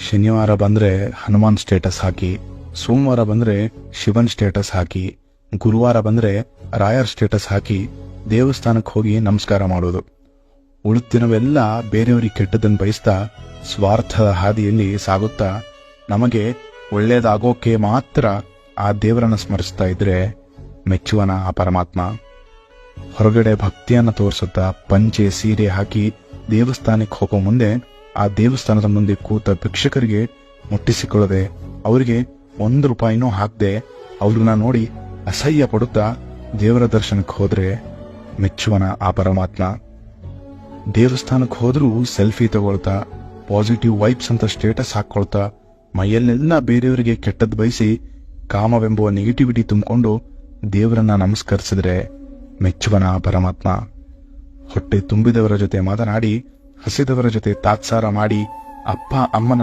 ಶನಿವಾರ ಬಂದ್ರೆ ಹನುಮಾನ್ ಸ್ಟೇಟಸ್ ಹಾಕಿ, ಸೋಮವಾರ ಬಂದ್ರೆ ಶಿವನ್ ಸ್ಟೇಟಸ್ ಹಾಕಿ, ಗುರುವಾರ ಬಂದ್ರೆ ರಾಯರ್ ಸ್ಟೇಟಸ್ ಹಾಕಿ ದೇವಸ್ಥಾನಕ್ಕೆ ಹೋಗಿ ನಮಸ್ಕಾರ ಮಾಡೋದು. ಉಳಿದಿನವೆಲ್ಲ ಬೇರೆಯವರಿಗೆ ಕೆಟ್ಟದನ್ನು ಬಯಸ್ತಾ ಸ್ವಾರ್ಥದ ಹಾದಿಯಲ್ಲಿ ಸಾಗುತ್ತಾ ನಮಗೆ ಒಳ್ಳೇದಾಗೋಕೆ ಮಾತ್ರ ಆ ದೇವರನ್ನ ಸ್ಮರಿಸ್ತಾ ಇದ್ರೆ ಮೆಚ್ಚುವನ ಆ ಪರಮಾತ್ಮ. ಹೊರಗಡೆ ಭಕ್ತಿಯನ್ನ ತೋರಿಸುತ್ತಾ ಪಂಚೆ ಸೀರೆ ಹಾಕಿ ದೇವಸ್ಥಾನಕ್ಕೆ ಹೋಗೋ ಮುಂದೆ ಆ ದೇವಸ್ಥಾನದ ಮುಂದೆ ಕೂತ ಭಿಕ್ಷಕರಿಗೆ ಮುಟ್ಟಿಸಿಕೊಳ್ಳದೆ ಅವರಿಗೆ 1 ರೂಪಾಯಿನೂ ಹಾಕದೆ ಅವ್ರನ್ನ ನೋಡಿ ಅಸಹ್ಯ ಪಡುತ್ತಾ ದೇವರ ದರ್ಶನಕ್ಕೆ ಹೋದ್ರೆ ಮೆಚ್ಚುವನ ಆ ಪರಮಾತ್ಮ. ದೇವಸ್ಥಾನಕ್ಕೆ ಹೋದ್ರೂ ಸೆಲ್ಫಿ ತಗೊಳ್ತಾ ಪಾಸಿಟಿವ್ ವೈಬ್ಸ್ ಅಂತ ಸ್ಟೇಟಸ್ ಹಾಕೊಳ್ತಾ ಮೈಯಲ್ಲೆಲ್ಲ ಬೇರೆಯವರಿಗೆ ಕೆಟ್ಟದ್ದು ಬಯಸಿ ಕಾಮವೆಂಬುವ ನೆಗೆಟಿವಿಟಿ ತುಂಬಿಕೊಂಡು ದೇವರನ್ನ ನಮಸ್ಕರಿಸಿದ್ರೆ ಮೆಚ್ಚುವನ ಆ ಪರಮಾತ್ಮ. ಹೊಟ್ಟೆ ತುಂಬಿದವರ ಜೊತೆ ಮಾತನಾಡಿ ಹಸಿದವರ ಜೊತೆ ತಾತ್ಸಾರ ಮಾಡಿ ಅಪ್ಪ ಅಮ್ಮನ